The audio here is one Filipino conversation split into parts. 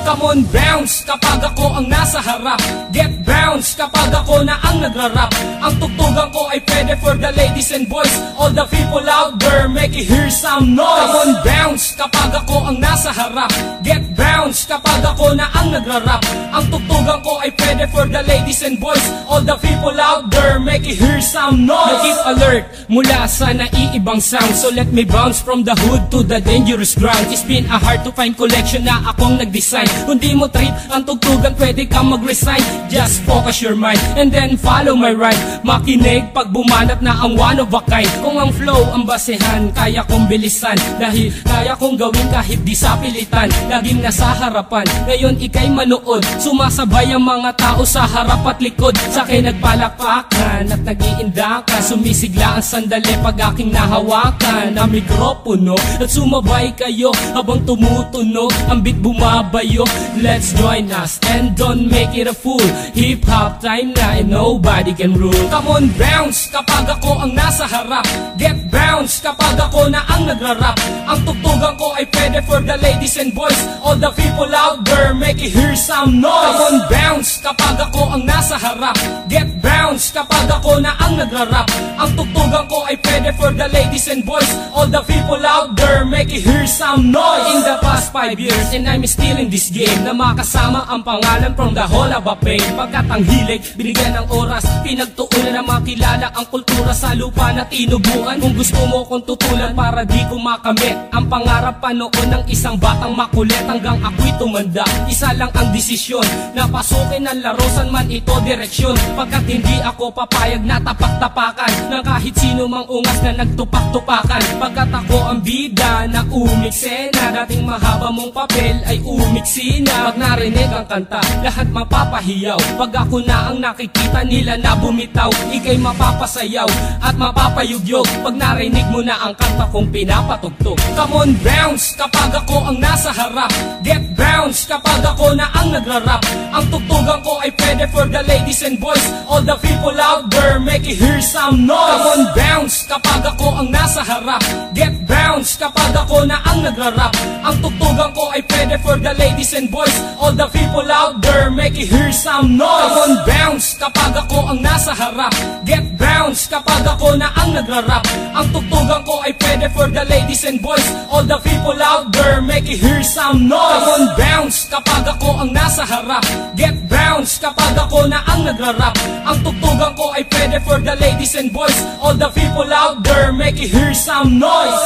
Come on, bounce kapag ako ang nasa harap. Get bounce kapag ako na ang nagrarap. Ang tugtugan ko ay pwede for the ladies and boys. All the people out there, make it hear some noise. Come on, bounce kapag ako ang nasa harap. Get bounce kapag ako na ang nagrarap. Ang tugtugan ko ay pwede for the ladies and boys. All the people out there, make it hear some noise. Keep alert mula sa naiibang sound. So let me bounce from the hood to the dangerous ground. It's been a hard to find collection na akong nag-design. Kung di mo treat ang tugtugan, pwede kang mag-resign. Just focus your mind and then follow my rhyme. Makinig pag bumanat na ang one of a kind. Kung ang flow ang basehan, kaya kong bilisan. Dahil kaya kong gawin kahit di sa pilitan. Laging nasa harapan, ngayon ikay manood. Sumasabay ang mga tao sa harap at likod. Sa akin nagpalakpakan at nag-iindakan. Sumisigla ang sandali pag aking nahawakan na mikropono. At sumabay kayo habang tumutunog ang beat bumabayo. Let's join us and don't make it a fool. Hip-hop time na and nobody can rule. Come on, bounce kapag ako ang nasa harap. Get bounce kapag ako na ang nagrarap. Ang tugtugan ko ay pwede for the ladies and boys. All the people out there, make it hear some noise. Come on, bounce kapag ako ang nasa harap. Get bounce kapag ako na ang nagrarap. Ang tugtugan ko ay pwede for the ladies and boys. All the people out there, make it hear some noise. In the past 5 years and I'm still in this game, na makasama ang pangalan from the whole of a pain. Pagkat ang hilig, binigyan ng oras, pinagtuunan na makilala ang kultura sa lupa na tinubuan. Kung gusto mo kong tutulan para di ko makamit ang pangarap pa noon ng isang batang makulit. Hanggang ako'y tumanda, isa lang ang desisyon, na pasukin ang larusan man ito direksyon. Pagkat hindi ako papayag na tapak-tapakan ng kahit sino mang ungas na nagtupak-tupakan. Pagkat ako ang bida na umiksena, dating mahaba mong papel ay umiksi na. Pag narinig ang kanta, lahat mapapahiyaw. Pag ako na ang nakikita nila na bumitaw, ikay mapapasayaw at mapapayugyog pag narinig mo na ang kanta kong pinapatugtog. Come on, bounce kapag ako ang nasa harap. Get bounce kapag ako na ang nagrarap. Ang tugtugan ko ay pwede for the ladies and boys. All the people out there, make it hear some noise. Come on, bounce kapag ako ang nasa harap. Get bounce kapag ako na ang nagrarap. Ang tugtugan ko ay pwede for the ladies and boys. All the people out there, make it hear some noise. Come on, bounce kapag ako ang nasa harap. Get bounce kapag ako na ang nagrarap. Ang tugtugan ko ay pwede for the ladies and boys. All the people out there, make it hear some noise. Come on, bounce kapag ako ang nasa harap. Get bounce kapag ako na ang nagrarap. Ang tugtugan ko ay pwede for the ladies and boys. All the people out there, make it hear some noise.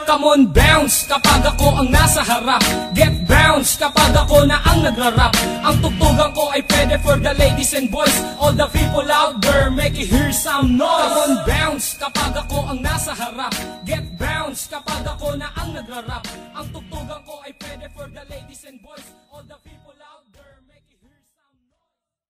Come on, bounce kapag ako ang nasa harap. Get bounce kapag ako na ang nagrarap. Ang tugtugan ko ay pwede for the ladies and boys. All the people out there, make it hear some noise. Come on, bounce kapag ako ang nasa harap. Get bounce kapag ako na ang nagrarap. Ang tugtugan ko ay pwede for the ladies and boys.